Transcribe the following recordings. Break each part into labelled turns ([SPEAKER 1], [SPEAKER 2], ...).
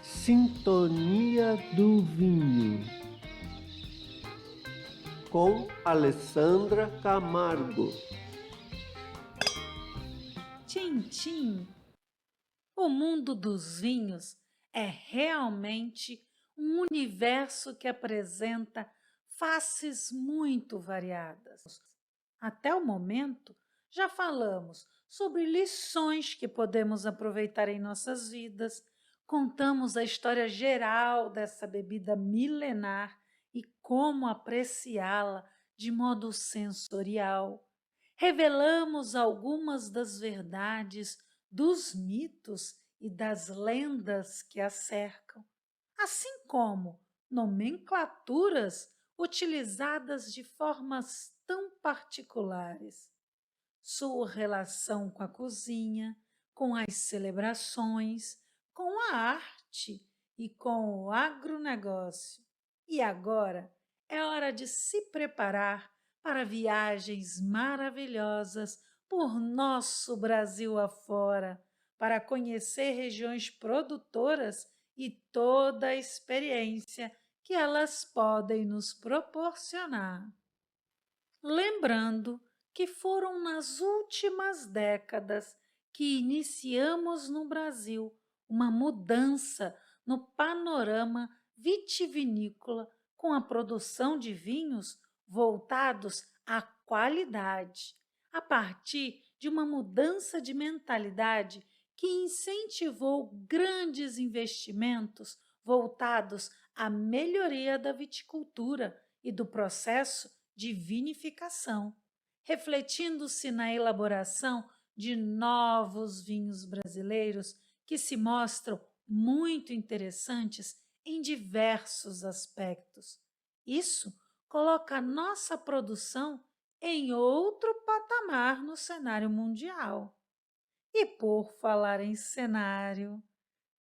[SPEAKER 1] Sintonia do Vinho, com Alessandra Camargo.
[SPEAKER 2] Tchim, o mundo dos vinhos é realmente um universo que apresenta faces muito variadas. Até o momento, já falamos sobre lições que podemos aproveitar em nossas vidas, contamos a história geral dessa bebida milenar e como apreciá-la de modo sensorial. Revelamos algumas das verdades dos mitos e das lendas que a cercam, assim como nomenclaturas utilizadas de formas tão particulares. Sua relação com a cozinha, com as celebrações, com a arte e com o agronegócio. E agora é hora de se preparar para viagens maravilhosas por nosso Brasil afora, para conhecer regiões produtoras e toda a experiência que elas podem nos proporcionar. Lembrando que foram nas últimas décadas que iniciamos no Brasil uma mudança no panorama vitivinícola com a produção de vinhos voltados à qualidade, a partir de uma mudança de mentalidade que incentivou grandes investimentos voltados à melhoria da viticultura e do processo de vinificação, refletindo-se na elaboração de novos vinhos brasileiros que se mostram muito interessantes em diversos aspectos. Isso coloca a nossa produção em outro patamar no cenário mundial. E por falar em cenário,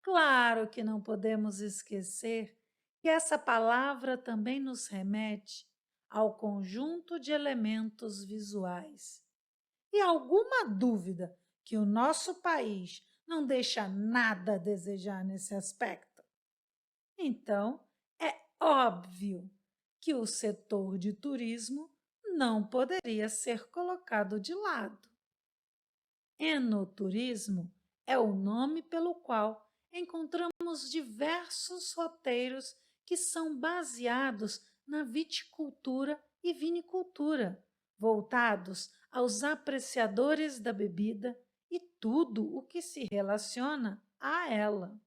[SPEAKER 2] claro que não podemos esquecer que essa palavra também nos remete ao conjunto de elementos visuais. E alguma dúvida que o nosso país não deixa nada a desejar nesse aspecto? Então, é óbvio que o setor de turismo não poderia ser colocado de lado. Enoturismo é o nome pelo qual encontramos diversos roteiros que são baseados na viticultura e vinicultura, voltados aos apreciadores da bebida e tudo o que se relaciona a ela.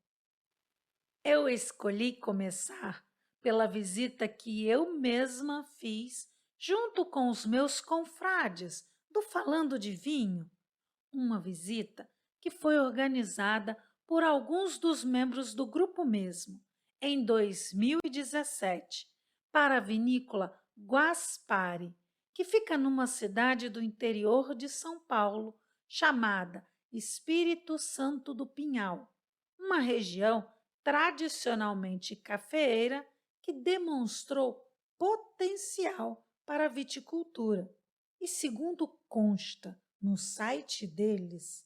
[SPEAKER 2] Eu escolhi começar pela visita que eu mesma fiz junto com os meus confrades do Falando de Vinho, uma visita que foi organizada por alguns dos membros do grupo mesmo, em 2017, para a vinícola Guaspari, que fica numa cidade do interior de São Paulo, chamada Espírito Santo do Pinhal, uma região tradicionalmente cafeeira que demonstrou potencial para a viticultura. E segundo consta no site deles,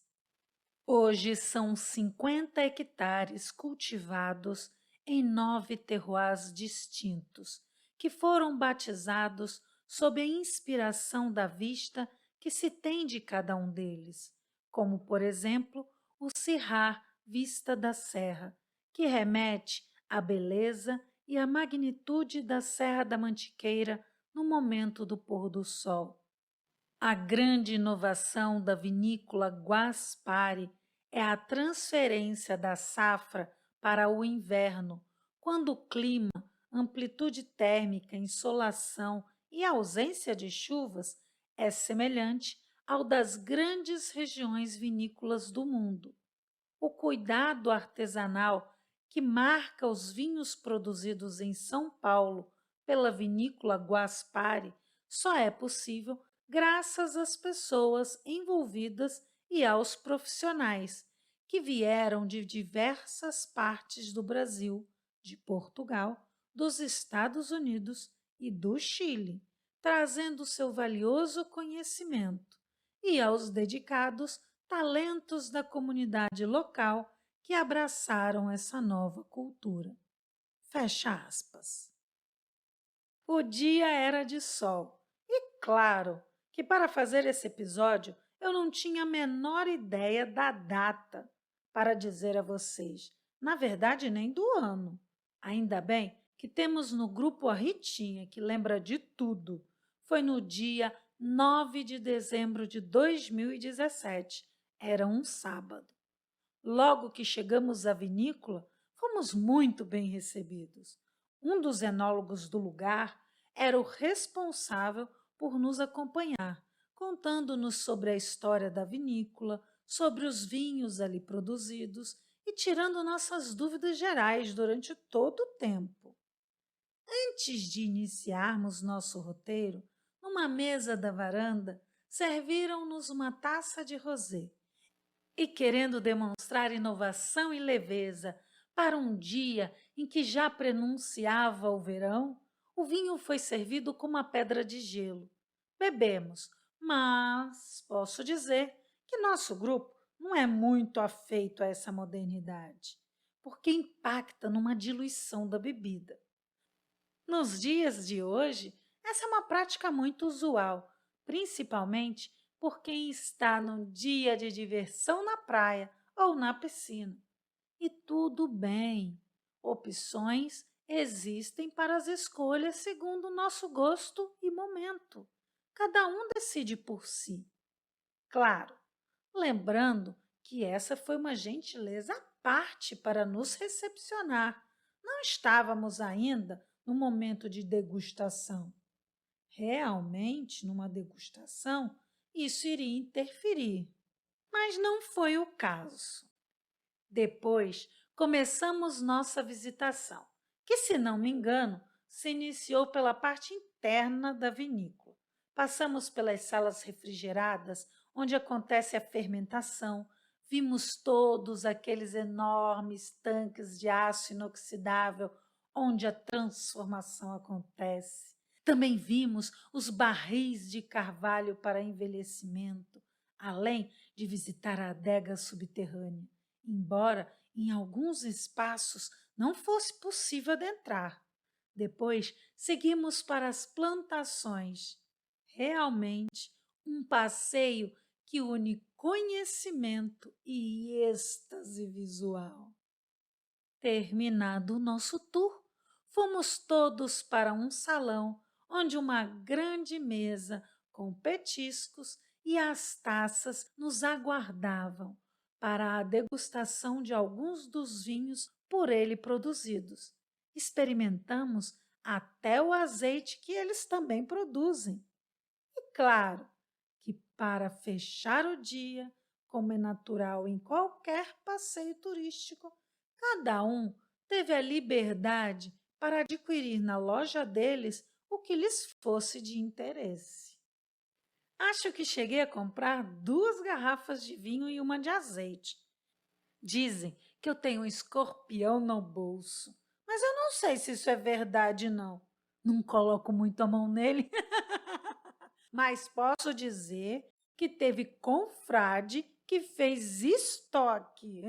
[SPEAKER 2] hoje são 50 hectares cultivados em 9 terroirs distintos, que foram batizados sob a inspiração da vista que se tem de cada um deles, como, por exemplo, o Syrah Vista da Serra, que remete à beleza e à magnitude da Serra da Mantiqueira no momento do pôr do sol. A grande inovação da vinícola Guaspari é a transferência da safra para o inverno, quando o clima, amplitude térmica, insolação e ausência de chuvas é semelhante ao das grandes regiões vinícolas do mundo. O cuidado artesanal que marca os vinhos produzidos em São Paulo pela vinícola Guaspari só é possível graças às pessoas envolvidas e aos profissionais que vieram de diversas partes do Brasil, de Portugal, dos Estados Unidos e do Chile, trazendo seu valioso conhecimento, e aos dedicados talentos da comunidade local que abraçaram essa nova cultura. Fecha aspas. O dia era de sol e, claro, que para fazer esse episódio eu não tinha a menor ideia da data para dizer a vocês, na verdade nem do ano. Ainda bem que temos no grupo a Ritinha, que lembra de tudo. Foi no dia 9 de dezembro de 2017, era um sábado. Logo que chegamos à vinícola, fomos muito bem recebidos. Um dos enólogos do lugar era o responsável por nos acompanhar, contando-nos sobre a história da vinícola, sobre os vinhos ali produzidos e tirando nossas dúvidas gerais durante todo o tempo. Antes de iniciarmos nosso roteiro, numa mesa da varanda, serviram-nos uma taça de rosé. E querendo demonstrar inovação e leveza para um dia em que já prenunciava o verão, o vinho foi servido com uma pedra de gelo. Bebemos, mas posso dizer que nosso grupo não é muito afeito a essa modernidade, porque impacta numa diluição da bebida. Nos dias de hoje, essa é uma prática muito usual, principalmente por quem está num dia de diversão na praia ou na piscina. E tudo bem, opções existem para as escolhas segundo o nosso gosto e momento. Cada um decide por si. Claro, lembrando que essa foi uma gentileza à parte para nos recepcionar. Não estávamos ainda no momento de degustação. Realmente, numa degustação, isso iria interferir, mas não foi o caso. Depois, começamos nossa visitação, que, se não me engano, se iniciou pela parte interna da vinícola. Passamos pelas salas refrigeradas, onde acontece a fermentação, vimos todos aqueles enormes tanques de aço inoxidável, onde a transformação acontece. Também vimos os barris de carvalho para envelhecimento, além de visitar a adega subterrânea, embora em alguns espaços não fosse possível adentrar. Depois seguimos para as plantações. Realmente um passeio que une conhecimento e êxtase visual. Terminado o nosso tour, fomos todos para um salão onde uma grande mesa com petiscos e as taças nos aguardavam para a degustação de alguns dos vinhos por ele produzidos. Experimentamos até o azeite que eles também produzem. E claro que para fechar o dia, como é natural em qualquer passeio turístico, cada um teve a liberdade para adquirir na loja deles o que lhes fosse de interesse. Acho que cheguei a comprar 2 garrafas de vinho e uma de azeite. Dizem que eu tenho um escorpião no bolso, mas eu não sei se isso é verdade, não. Não coloco muito a mão nele. Mas posso dizer que teve confrade que fez estoque.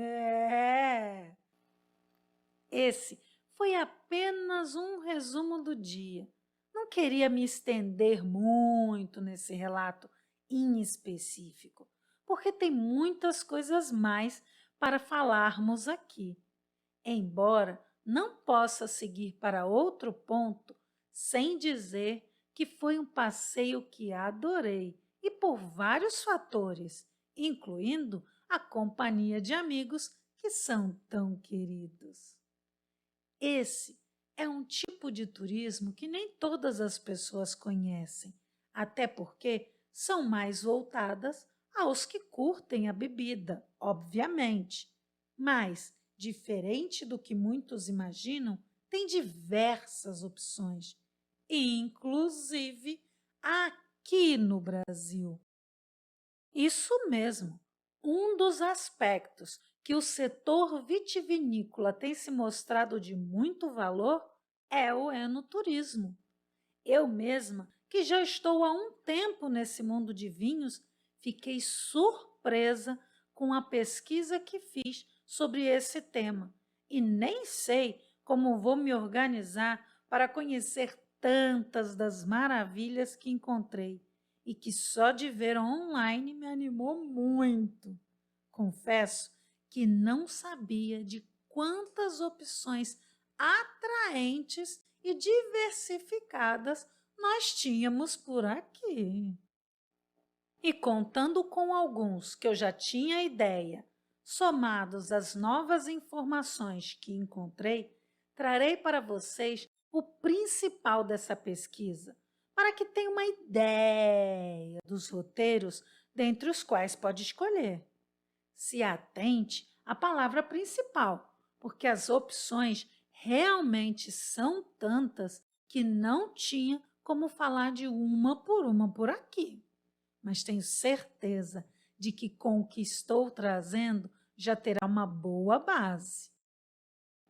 [SPEAKER 2] Esse foi apenas um resumo do dia. Não queria me estender muito nesse relato em específico, porque tem muitas coisas mais para falarmos aqui. Embora não possa seguir para outro ponto sem dizer que foi um passeio que adorei e por vários fatores, incluindo a companhia de amigos que são tão queridos. Esse é um tipo de turismo que nem todas as pessoas conhecem, até porque são mais voltadas aos que curtem a bebida, obviamente. Mas, diferente do que muitos imaginam, tem diversas opções, inclusive aqui no Brasil. Isso mesmo, um dos aspectos que o setor vitivinícola tem se mostrado de muito valor é o enoturismo. Eu mesma, que já estou há um tempo nesse mundo de vinhos, fiquei surpresa com a pesquisa que fiz sobre esse tema e nem sei como vou me organizar para conhecer tantas das maravilhas que encontrei e que só de ver online me animou muito. Confesso que não sabia de quantas opções atraentes e diversificadas nós tínhamos por aqui. E contando com alguns que eu já tinha ideia, somados às novas informações que encontrei, trarei para vocês o principal dessa pesquisa, para que tenham uma ideia dos roteiros dentre os quais pode escolher. Se atente à palavra principal, porque as opções realmente são tantas que não tinha como falar de uma por aqui. Mas tenho certeza de que com o que estou trazendo já terá uma boa base.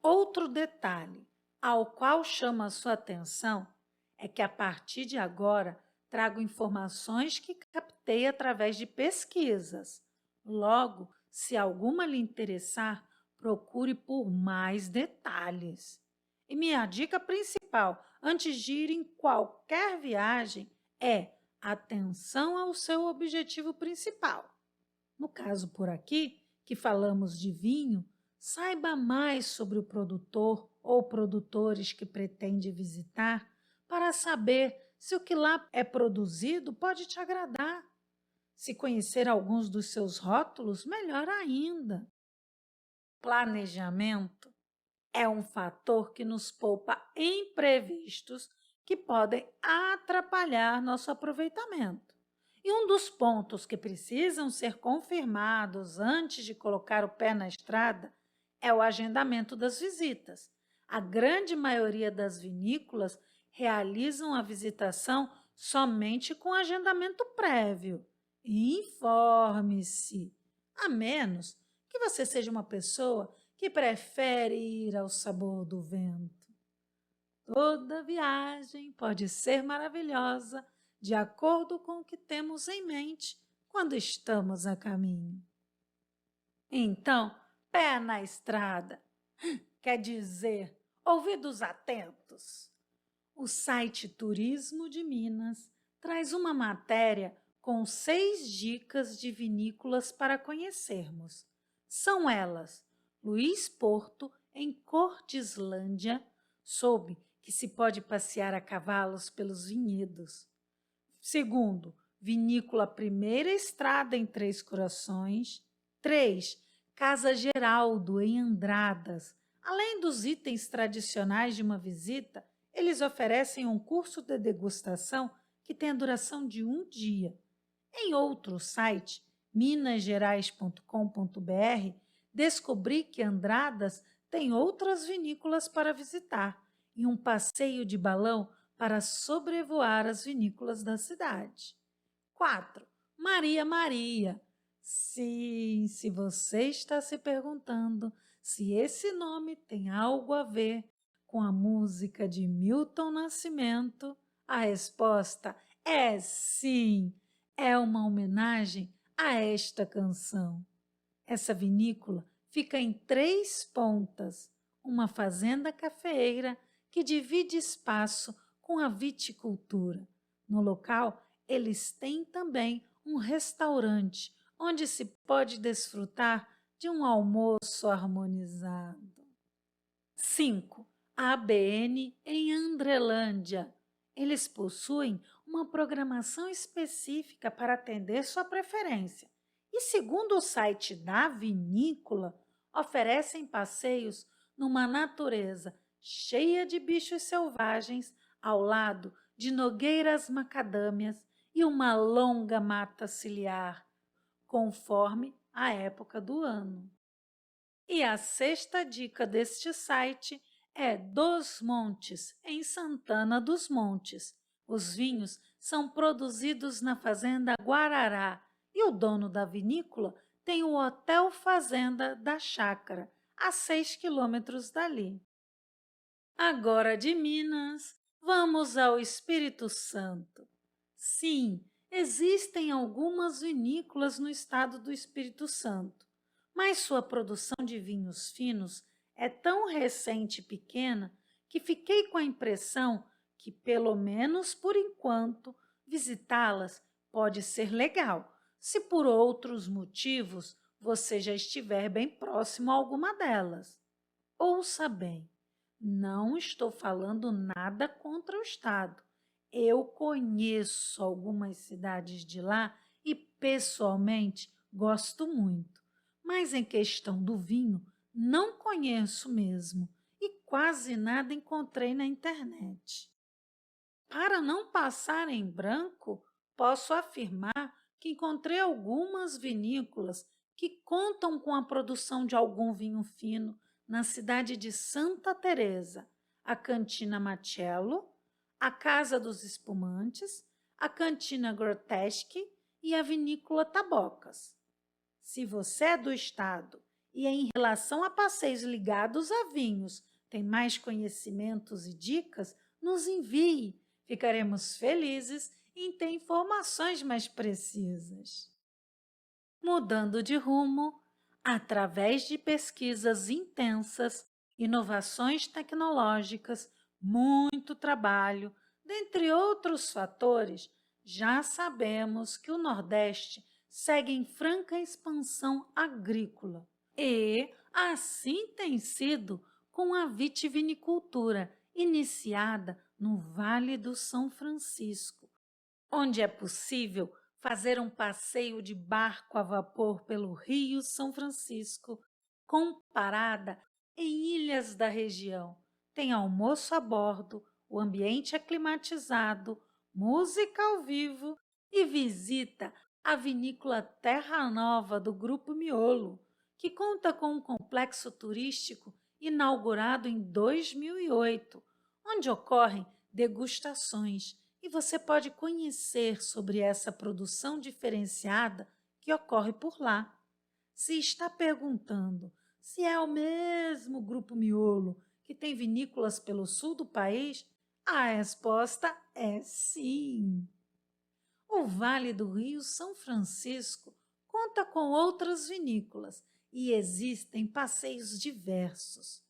[SPEAKER 2] Outro detalhe ao qual chamo a sua atenção é que a partir de agora trago informações que captei através de pesquisas. Logo, se alguma lhe interessar, procure por mais detalhes. E minha dica principal, antes de ir em qualquer viagem, é atenção ao seu objetivo principal. No caso por aqui, que falamos de vinho, saiba mais sobre o produtor ou produtores que pretende visitar para saber se o que lá é produzido pode te agradar. Se conhecer alguns dos seus rótulos, melhor ainda. Planejamento é um fator que nos poupa imprevistos que podem atrapalhar nosso aproveitamento. E um dos pontos que precisam ser confirmados antes de colocar o pé na estrada é o agendamento das visitas. A grande maioria das vinícolas realizam a visitação somente com agendamento prévio. Informe-se, a menos que você seja uma pessoa que prefere ir ao sabor do vento. Toda viagem pode ser maravilhosa de acordo com o que temos em mente quando estamos a caminho. Então, pé na estrada, quer dizer, ouvidos atentos. O site Turismo de Minas traz uma matéria com 6 dicas de vinícolas para conhecermos. São elas: Luiz Porto, em Cordislândia, soube que se pode passear a cavalos pelos vinhedos. Segundo, Vinícola Primeira Estrada, em Três Corações. 3, Casa Geraldo, em Andradas. Além dos itens tradicionais de uma visita, eles oferecem um curso de degustação que tem a duração de 1 dia. Em outro site, minasgerais.com.br, descobri que Andradas tem outras vinícolas para visitar e um passeio de balão para sobrevoar as vinícolas da cidade. 4. Maria Maria. Sim, se você está se perguntando se esse nome tem algo a ver com a música de Milton Nascimento, a resposta é sim. É uma homenagem a esta canção. Essa vinícola fica em 3 pontas, uma fazenda cafeeira que divide espaço com a viticultura. No local, eles têm também um restaurante, onde se pode desfrutar de um almoço harmonizado. 5. ABN em Andrelândia. Eles possuem uma programação específica para atender sua preferência e, segundo o site da vinícola, oferecem passeios numa natureza cheia de bichos selvagens ao lado de nogueiras macadâmias e uma longa mata ciliar, conforme a época do ano. E a 6ª dica deste site é Dos Montes, em Santana dos Montes. Os vinhos são produzidos na Fazenda Guarará e o dono da vinícola tem o Hotel Fazenda da Chácara, a 6 quilômetros dali. Agora de Minas, vamos ao Espírito Santo. Sim, Existem algumas vinícolas no estado do Espírito Santo, mas sua produção de vinhos finos é tão recente e pequena que fiquei com a impressão que, pelo menos por enquanto, visitá-las pode ser legal, se por outros motivos você já estiver bem próximo a alguma delas. Ouça bem, não estou falando nada contra o estado. Eu conheço algumas cidades de lá e, pessoalmente, gosto muito. Mas em questão do vinho, não conheço mesmo e quase nada encontrei na internet. Para não passar em branco, posso afirmar que encontrei algumas vinícolas que contam com a produção de algum vinho fino na cidade de Santa Teresa, a Cantina Machello, a Casa dos Espumantes, a Cantina Groteschi e a Vinícola Tabocas. Se você é do estado e em relação a passeios ligados a vinhos tem mais conhecimentos e dicas, nos envie. Ficaremos felizes em ter informações mais precisas. Mudando de rumo, através de pesquisas intensas, inovações tecnológicas, muito trabalho, dentre outros fatores, já sabemos que o Nordeste segue em franca expansão agrícola. E assim tem sido com a vitivinicultura, iniciada no Vale do São Francisco, onde é possível fazer um passeio de barco a vapor pelo Rio São Francisco, com parada em ilhas da região. Tem almoço a bordo, o ambiente é climatizado, música ao vivo e visita à vinícola Terra Nova do Grupo Miolo, que conta com um complexo turístico inaugurado em 2008, onde ocorrem degustações e você pode conhecer sobre essa produção diferenciada que ocorre por lá. Se está perguntando se é o mesmo Grupo Miolo que tem vinícolas pelo sul do país, a resposta é sim. O Vale do Rio São Francisco conta com outras vinícolas e existem passeios diversos.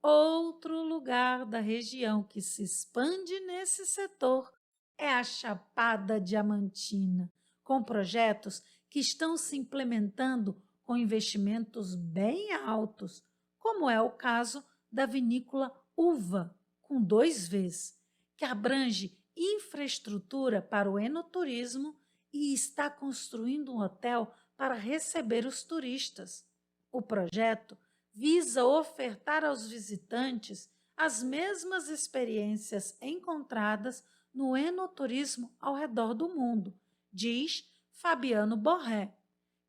[SPEAKER 2] Outro lugar da região que se expande nesse setor é a Chapada Diamantina, com projetos que estão se implementando com investimentos bem altos, como é o caso da vinícola Uva, com 2 Vs, que abrange infraestrutura para o enoturismo e está construindo um hotel para receber os turistas. O projeto visa ofertar aos visitantes as mesmas experiências encontradas no enoturismo ao redor do mundo, diz Fabiano Borré,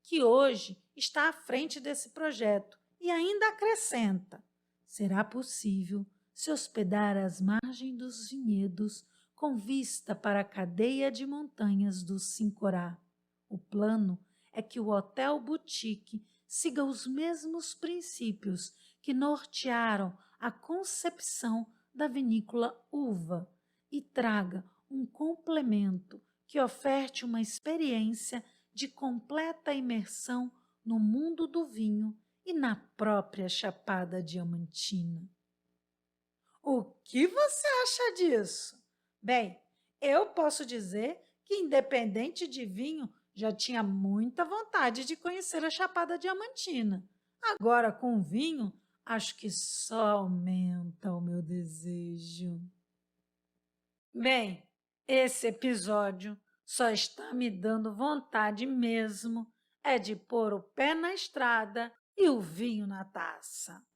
[SPEAKER 2] que hoje está à frente desse projeto e ainda acrescenta: será possível se hospedar às margens dos vinhedos com vista para a cadeia de montanhas do Sincorá. O plano é que o Hotel Boutique siga os mesmos princípios que nortearam a concepção da vinícola Uva e traga um complemento que oferte uma experiência de completa imersão no mundo do vinho e na própria Chapada Diamantina. O que você acha disso? Bem, eu posso dizer que, independente de vinho, já tinha muita vontade de conhecer a Chapada Diamantina. Agora, com vinho, acho que só aumenta o meu desejo. Bem, esse episódio só está me dando vontade mesmo é de pôr o pé na estrada e o vinho na taça.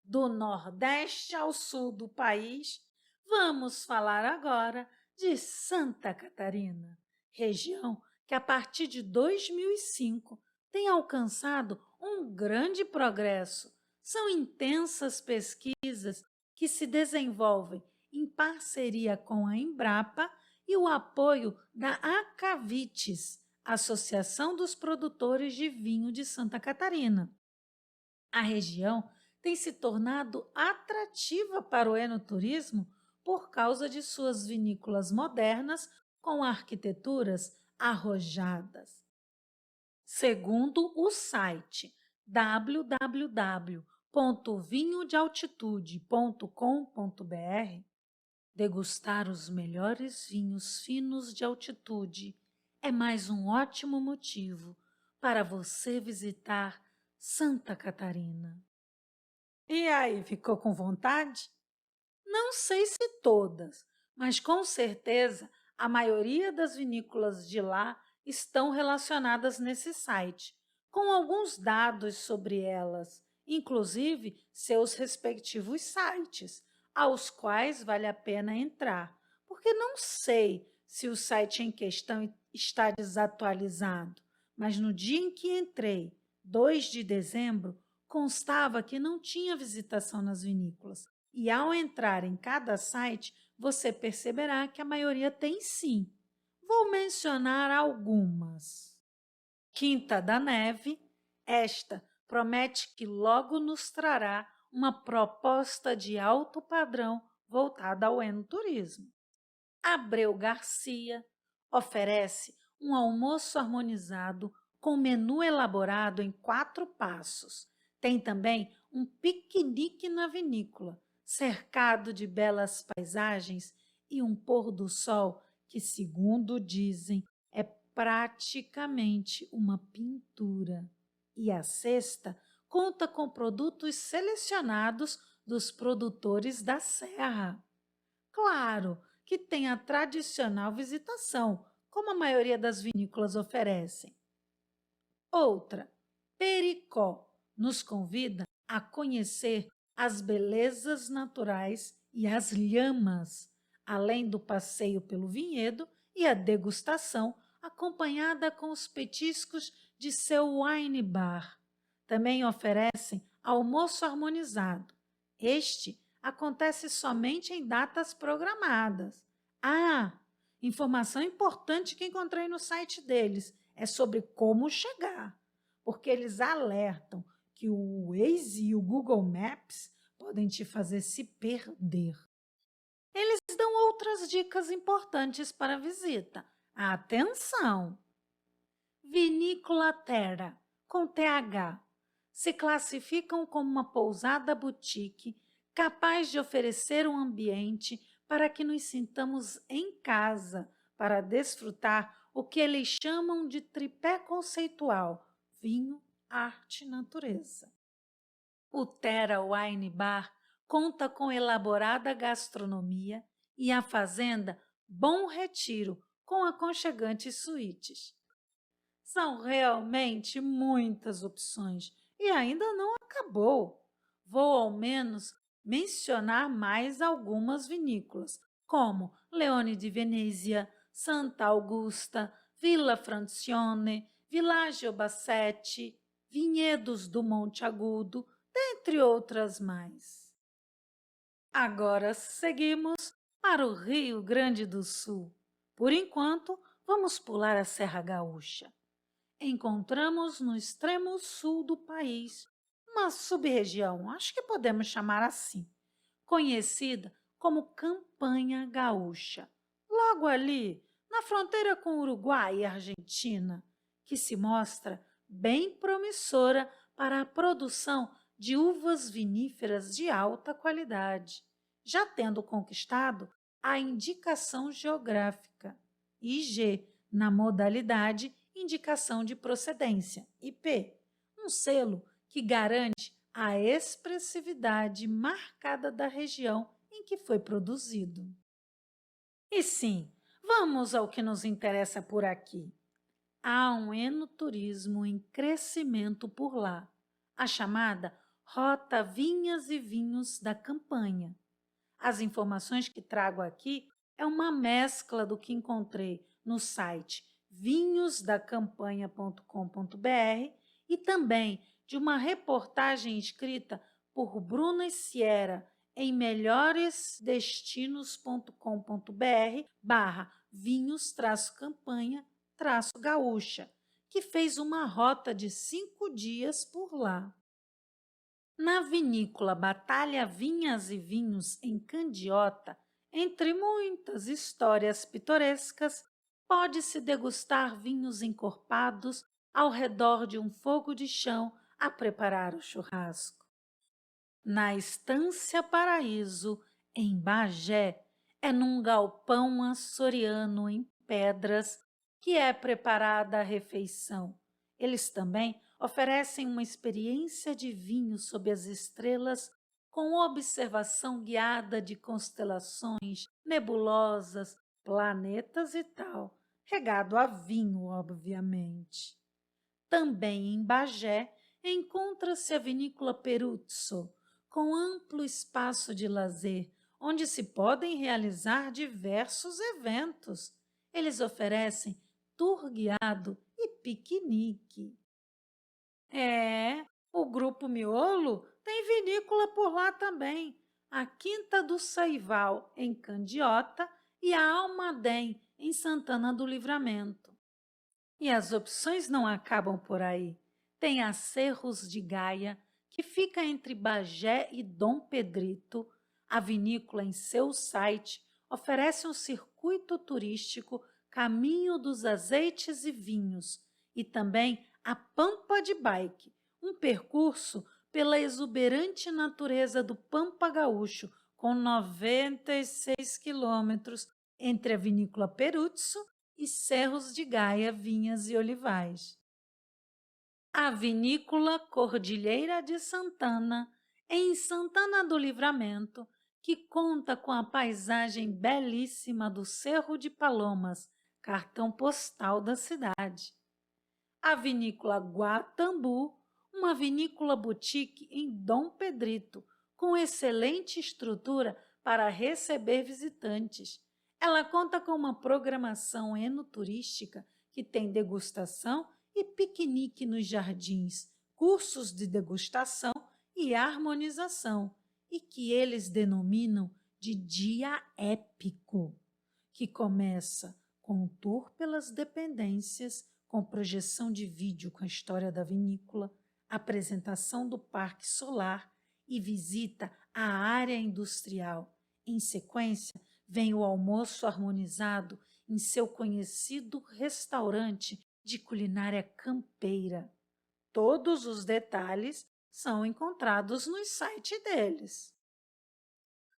[SPEAKER 2] Do Nordeste ao Sul do país, vamos falar agora de Santa Catarina, região que a partir de 2005 tem alcançado um grande progresso. São intensas pesquisas que se desenvolvem em parceria com a Embrapa e o apoio da Acavites, Associação dos Produtores de Vinho de Santa Catarina. A região tem se tornado atrativa para o enoturismo por causa de suas vinícolas modernas com arquiteturas arrojadas. Segundo o site www.vinhodealtitude.com.br, degustar os melhores vinhos finos de altitude é mais um ótimo motivo para você visitar Santa Catarina. E aí, ficou com vontade? Não sei se todas, mas com certeza a maioria das vinícolas de lá estão relacionadas nesse site, com alguns dados sobre elas, inclusive seus respectivos sites, aos quais vale a pena entrar, porque não sei se o site em questão está desatualizado, mas no dia em que entrei, 2 de dezembro, constava que não tinha visitação nas vinícolas. E ao entrar em cada site, você perceberá que a maioria tem sim. Vou mencionar algumas. Quinta da Neve, esta promete que logo nos trará uma proposta de alto padrão voltada ao enoturismo. Abreu Garcia oferece um almoço harmonizado com menu elaborado em 4 passos. Tem também um piquenique na vinícola, cercado de belas paisagens e um pôr do sol que, segundo dizem, é praticamente uma pintura. E a sexta conta com produtos selecionados dos produtores da serra. Claro que tem a tradicional visitação, como a maioria das vinícolas oferecem. Outra, Pericó, nos convida a conhecer as belezas naturais e as lhamas, além do passeio pelo vinhedo e a degustação acompanhada com os petiscos de seu wine bar. Também oferecem almoço harmonizado. Este acontece somente em datas programadas. Ah, informação importante que encontrei no site deles é sobre como chegar, porque eles alertam que o Waze e o Google Maps podem te fazer se perder. Eles dão outras dicas importantes para a visita. Atenção! Vinícola Terra, com TH, se classificam como uma pousada boutique capaz de oferecer um ambiente para que nos sintamos em casa, para desfrutar o que eles chamam de tripé conceitual: vinho, arte e natureza. O Terra Wine Bar conta com elaborada gastronomia e a fazenda Bom Retiro, com aconchegantes suítes. São realmente muitas opções e ainda não acabou. Vou ao menos mencionar mais algumas vinícolas, como Leone di Venezia, Santa Augusta, Villa Francione, Villaggio Bassetti, Vinhedos do Monte Agudo, dentre outras mais. Agora seguimos para o Rio Grande do Sul. Por enquanto, vamos pular a Serra Gaúcha. Encontramos no extremo sul do país uma sub-região, acho que podemos chamar assim, conhecida como Campanha Gaúcha, logo ali, na fronteira com o Uruguai e Argentina, que se mostra bem promissora para a produção de uvas viníferas de alta qualidade, já tendo conquistado a indicação geográfica, IG, na modalidade Indicação de Procedência, IP, um selo que garante a expressividade marcada da região em que foi produzido. E sim, vamos ao que nos interessa por aqui. Há um enoturismo em crescimento por lá, a chamada Rota Vinhas e Vinhos da Campanha. As informações que trago aqui é uma mescla do que encontrei no site vinhosdacampanha.com.br e também de uma reportagem escrita por Bruna Sierra em melhoresdestinos.com.br/vinhos-campanha-gaúcha, que fez uma rota de 5 dias por lá. Na vinícola Batalha Vinhas e Vinhos, em Candiota, entre muitas histórias pitorescas, pode-se degustar vinhos encorpados ao redor de um fogo de chão a preparar o churrasco. Na Estância Paraíso, em Bagé, é num galpão açoriano em pedras que é preparada a refeição. Eles também oferecem uma experiência de vinho sob as estrelas com observação guiada de constelações, nebulosas, planetas e tal, regado a vinho, obviamente. Também em Bagé encontra-se a vinícola Peruzzo, com amplo espaço de lazer, onde se podem realizar diversos eventos. Eles oferecem tour guiado e piquenique. O Grupo Miolo tem vinícola por lá também. A Quinta do Saival, em Candiota, e a Almaden, em Santana do Livramento. E as opções não acabam por aí. Tem a Cerros de Gaia, que fica entre Bagé e Dom Pedrito. A vinícola, em seu site, oferece um circuito turístico Caminho dos Azeites e Vinhos e também a Pampa de Bike, um percurso pela exuberante natureza do Pampa Gaúcho, com 96 quilômetros entre a vinícola Peruzzo e Cerros de Gaia, Vinhas e Olivais. A vinícola Cordilheira de Santana, em Santana do Livramento, que conta com a paisagem belíssima do Cerro de Palomas, cartão postal da cidade. A vinícola Guatambu, uma vinícola boutique em Dom Pedrito, com excelente estrutura para receber visitantes. Ela conta com uma programação enoturística que tem degustação e piquenique nos jardins, cursos de degustação e harmonização, e que eles denominam de dia épico, que começa com um tour pelas dependências, com projeção de vídeo com a história da vinícola, apresentação do Parque Solar e visita à área industrial. Em sequência, vem o almoço harmonizado em seu conhecido restaurante de culinária campeira. Todos os detalhes são encontrados no site deles.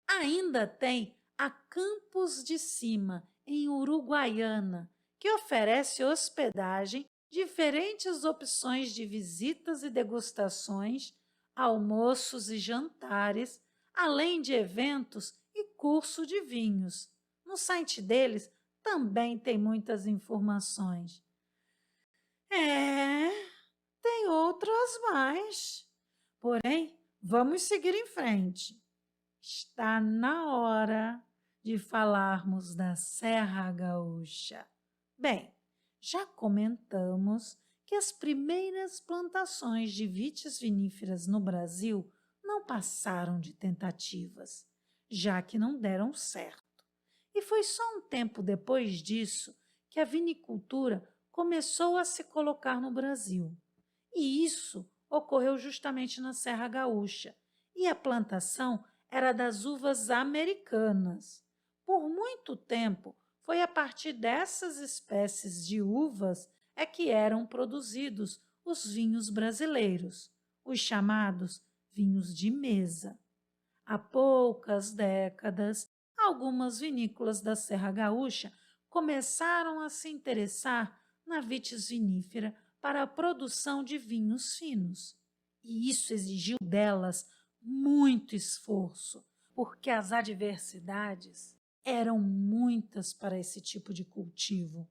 [SPEAKER 2] Ainda tem a Campos de Cima, em Uruguaiana, que oferece hospedagem, diferentes opções de visitas e degustações, almoços e jantares, além de eventos e curso de vinhos. No site deles também tem muitas informações. Tem outras mais. Porém, vamos seguir em frente. Está na hora de falarmos da Serra Gaúcha. Bem, já comentamos que as primeiras plantações de vites viníferas no Brasil não passaram de tentativas, já que não deram certo. E foi só um tempo depois disso que a vinicultura começou a se colocar no Brasil. E isso ocorreu justamente na Serra Gaúcha, e a plantação era das uvas americanas. Por muito tempo, foi a partir dessas espécies de uvas que eram produzidos os vinhos brasileiros, os chamados vinhos de mesa. Há poucas décadas, algumas vinícolas da Serra Gaúcha começaram a se interessar na vitis vinífera para a produção de vinhos finos. E isso exigiu delas muito esforço, porque as adversidades eram muitas para esse tipo de cultivo.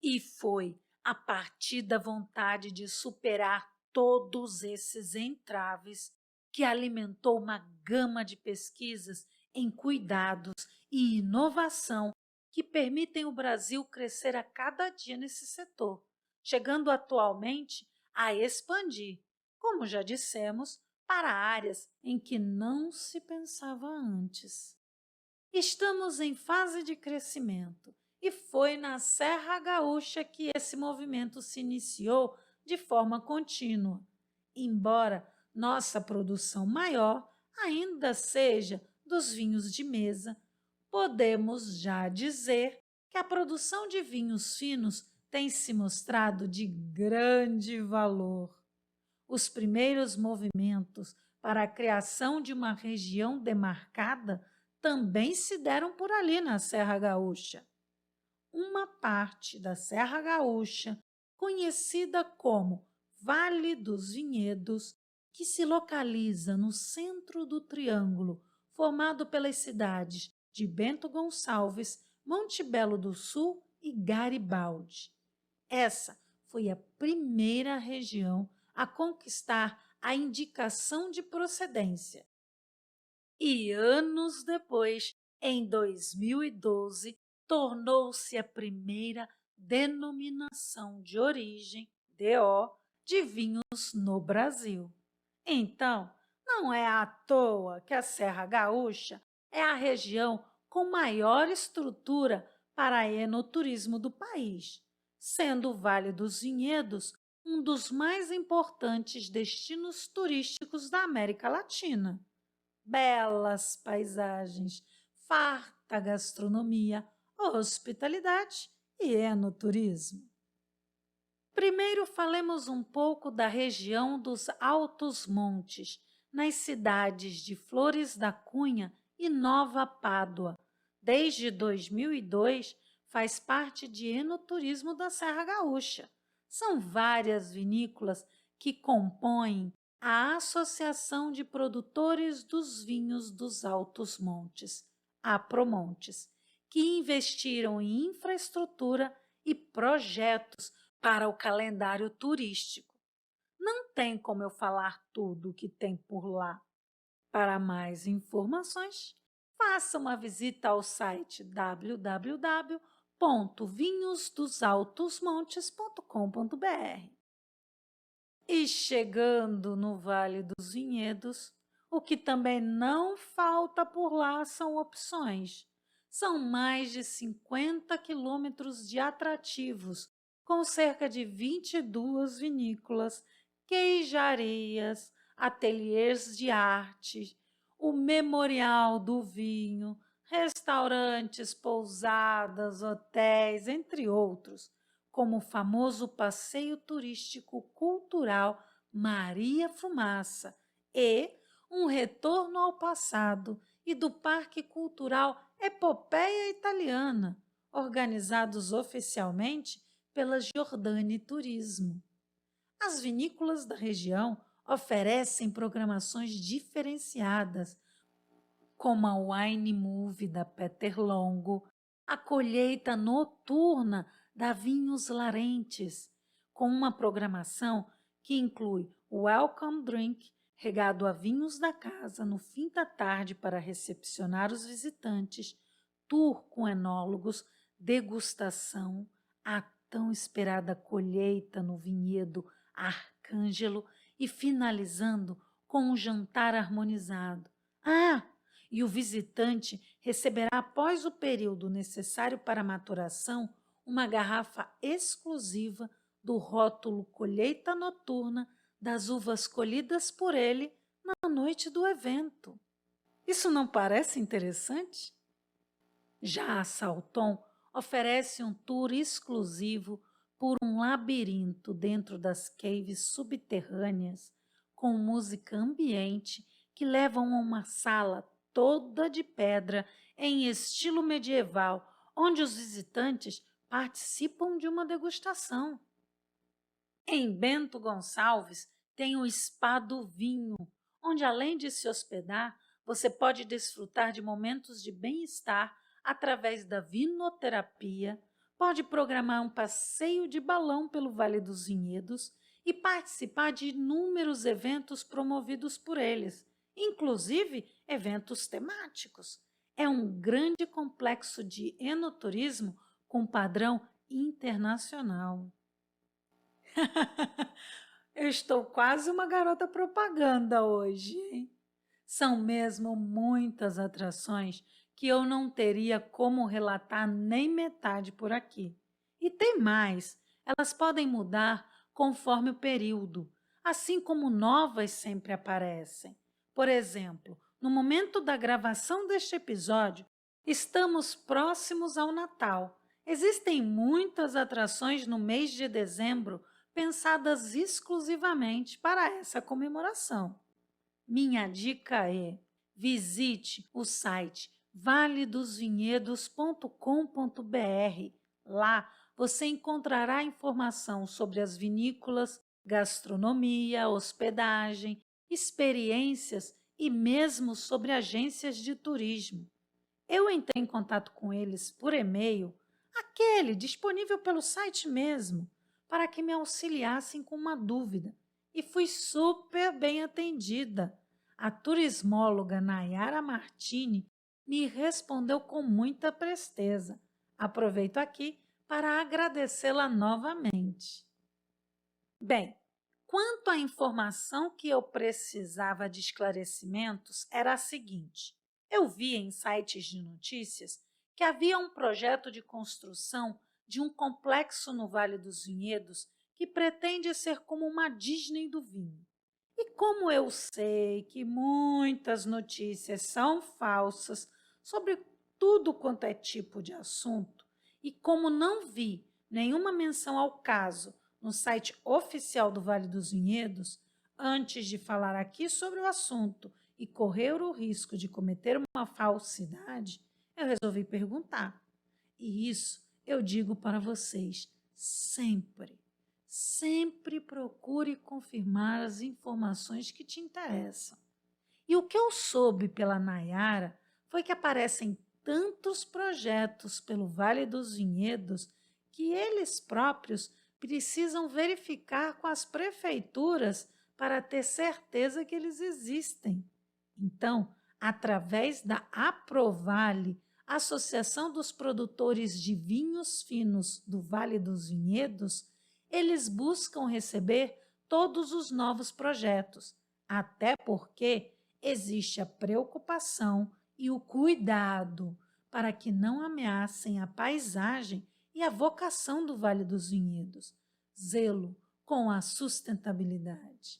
[SPEAKER 2] E foi a partir da vontade de superar todos esses entraves que alimentou uma gama de pesquisas em cuidados e inovação que permitem o Brasil crescer a cada dia nesse setor, chegando atualmente a expandir, como já dissemos, para áreas em que não se pensava antes. Estamos em fase de crescimento e foi na Serra Gaúcha que esse movimento se iniciou de forma contínua, embora nossa produção maior ainda seja dos vinhos de mesa. Podemos já dizer que a produção de vinhos finos tem se mostrado de grande valor. Os primeiros movimentos para a criação de uma região demarcada também se deram por ali na Serra Gaúcha. Uma parte da Serra Gaúcha, conhecida como Vale dos Vinhedos, que se localiza no centro do triângulo formado pelas cidades de Bento Gonçalves, Monte Belo do Sul e Garibaldi. Essa foi a primeira região a conquistar a indicação de procedência. E anos depois, em 2012, tornou-se a primeira denominação de origem, DO, de vinhos no Brasil. Então, não é à toa que a Serra Gaúcha é a região com maior estrutura para enoturismo do país, sendo o Vale dos Vinhedos um dos mais importantes destinos turísticos da América Latina. Belas paisagens, farta gastronomia, hospitalidade e enoturismo. Primeiro falemos um pouco da região dos Altos Montes, nas cidades de Flores da Cunha e Nova Pádua. Desde 2002, faz parte de enoturismo da Serra Gaúcha. São várias vinícolas que compõem a Associação de Produtores dos Vinhos dos Altos Montes, APROMONTES, que investiram em infraestrutura e projetos para o calendário turístico. Não tem como eu falar tudo o que tem por lá. Para mais informações, faça uma visita ao site www.vinhosdosaltosmontes.com.br. E chegando no Vale dos Vinhedos, o que também não falta por lá são opções. São mais de 50 quilômetros de atrativos, com cerca de 22 vinícolas, queijarias, ateliês de arte, o Memorial do Vinho, restaurantes, pousadas, hotéis, entre outros, como o famoso passeio turístico cultural Maria Fumaça e um retorno ao passado e do Parque Cultural Epopeia Italiana, organizados oficialmente pela Giordani Turismo. As vinícolas da região oferecem programações diferenciadas, como a Wine Movie da Peter Longo, a colheita noturna da Vinhos Larentes, com uma programação que inclui welcome drink, regado a vinhos da casa no fim da tarde para recepcionar os visitantes, tour com enólogos, degustação, a tão esperada colheita no vinhedo Arcângelo e finalizando com um jantar harmonizado. E o visitante receberá, após o período necessário para a maturação, uma garrafa exclusiva do rótulo Colheita Noturna das uvas colhidas por ele na noite do evento. Isso não parece interessante? Já a Salton oferece um tour exclusivo por um labirinto dentro das caves subterrâneas, com música ambiente que levam a uma sala toda de pedra em estilo medieval, onde os visitantes participam de uma degustação. Em Bento Gonçalves tem o Spa do Vinho, onde além de se hospedar, você pode desfrutar de momentos de bem-estar através da vinoterapia, pode programar um passeio de balão pelo Vale dos Vinhedos e participar de inúmeros eventos promovidos por eles, inclusive eventos temáticos. É um grande complexo de enoturismo com padrão internacional. Eu estou quase uma garota propaganda hoje, hein? São mesmo muitas atrações que eu não teria como relatar nem metade por aqui. E tem mais, elas podem mudar conforme o período, assim como novas sempre aparecem. Por exemplo, no momento da gravação deste episódio, estamos próximos ao Natal Existem muitas atrações no mês de dezembro pensadas exclusivamente para essa comemoração. Minha dica é: visite o site valedosvinhedos.com.br. Lá você encontrará informação sobre as vinícolas, gastronomia, hospedagem, experiências e mesmo sobre agências de turismo. Eu entrei em contato com eles por e-mail, aquele disponível pelo site mesmo, para que me auxiliassem com uma dúvida, e fui super bem atendida. A turismóloga Nayara Martini me respondeu com muita presteza. Aproveito aqui para agradecê-la novamente. Bem, quanto à informação que eu precisava de esclarecimentos, era a seguinte: eu vi em sites de notícias que havia um projeto de construção de um complexo no Vale dos Vinhedos que pretende ser como uma Disney do vinho. E como eu sei que muitas notícias são falsas sobre tudo quanto é tipo de assunto, e como não vi nenhuma menção ao caso no site oficial do Vale dos Vinhedos, antes de falar aqui sobre o assunto e correr o risco de cometer uma falsidade, eu resolvi perguntar. E isso eu digo para vocês sempre. Sempre procure confirmar as informações que te interessam. E o que eu soube pela Nayara foi que aparecem tantos projetos pelo Vale dos Vinhedos que eles próprios precisam verificar com as prefeituras para ter certeza que eles existem. Então, através da Aprovale, Associação dos Produtores de Vinhos Finos do Vale dos Vinhedos, eles buscam receber todos os novos projetos, até porque existe a preocupação e o cuidado para que não ameacem a paisagem e a vocação do Vale dos Vinhedos, zelo com a sustentabilidade.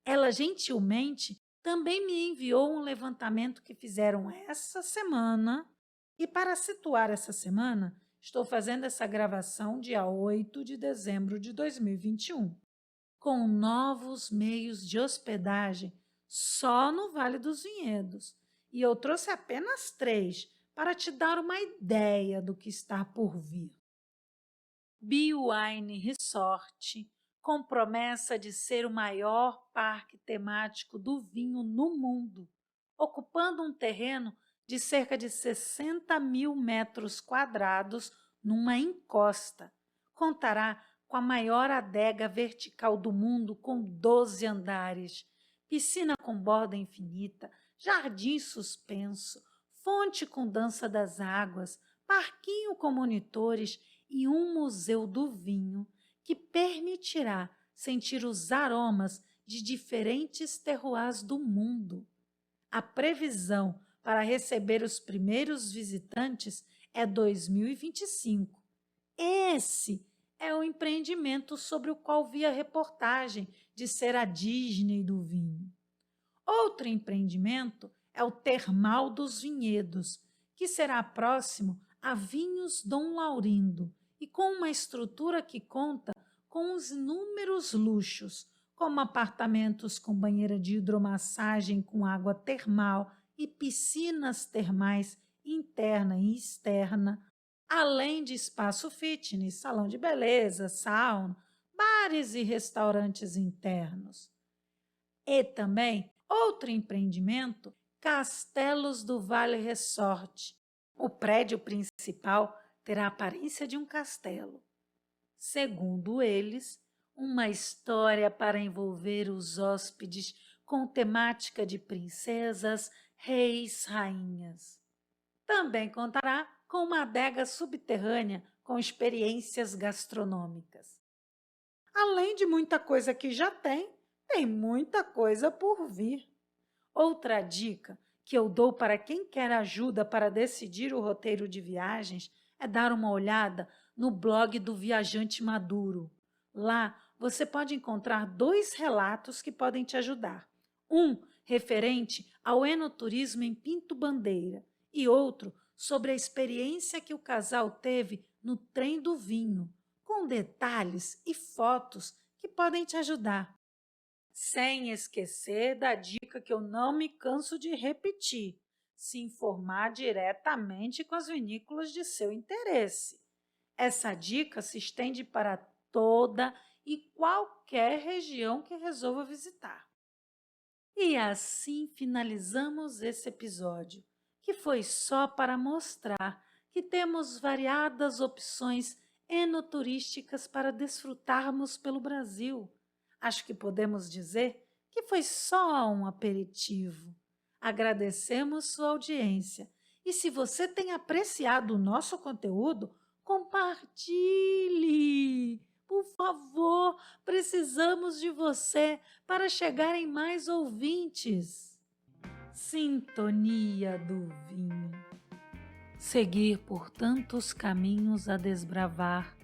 [SPEAKER 2] Ela gentilmente também me enviou um levantamento que fizeram essa semana, e para situar essa semana, estou fazendo essa gravação dia 8 de dezembro de 2021, com novos meios de hospedagem só no Vale dos Vinhedos. E eu trouxe apenas 3 para te dar uma ideia do que está por vir. Biwine Resort, com promessa de ser o maior parque temático do vinho no mundo, ocupando um terreno de cerca de 60 mil metros quadrados numa encosta. Contará com a maior adega vertical do mundo com 12 andares, piscina com borda infinita, jardim suspenso, fonte com dança das águas, parquinho com monitores e um museu do vinho que permitirá sentir os aromas de diferentes terroirs do mundo. A previsão para receber os primeiros visitantes é 2025. Esse é o empreendimento sobre o qual vi a reportagem de ser a Disney do vinho. Outro empreendimento é o Termal dos Vinhedos, que será próximo a Vinhos Dom Laurindo e com uma estrutura que conta com os inúmeros luxos, como apartamentos com banheira de hidromassagem com água termal e piscinas termais interna e externa, além de espaço fitness, salão de beleza, sauna, bares e restaurantes internos. E também outro empreendimento, Castelos do Vale Resort. O prédio principal terá a aparência de um castelo. Segundo eles, uma história para envolver os hóspedes com temática de princesas, reis, rainhas. Também contará com uma adega subterrânea com experiências gastronômicas. Além de muita coisa que já tem muita coisa por vir. Outra dica que eu dou para quem quer ajuda para decidir o roteiro de viagens é dar uma olhada no blog do Viajante Maduro. Lá você pode encontrar 2 relatos que podem te ajudar. Um referente ao enoturismo em Pinto Bandeira e outro sobre a experiência que o casal teve no Trem do Vinho, com detalhes e fotos que podem te ajudar. Sem esquecer da dica que eu não me canso de repetir: se informar diretamente com as vinícolas de seu interesse. Essa dica se estende para toda e qualquer região que resolva visitar. E assim finalizamos esse episódio, que foi só para mostrar que temos variadas opções enoturísticas para desfrutarmos pelo Brasil. Acho que podemos dizer que foi só um aperitivo. Agradecemos sua audiência e se você tem apreciado o nosso conteúdo, compartilhe! Por favor, precisamos de você para chegar em mais ouvintes. Sintonia do vinho. Seguir por tantos caminhos a desbravar,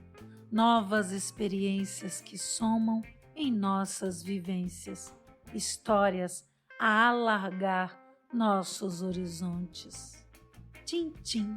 [SPEAKER 2] novas experiências que somam em nossas vivências, histórias a alargar nossos horizontes. Tchim, tchim.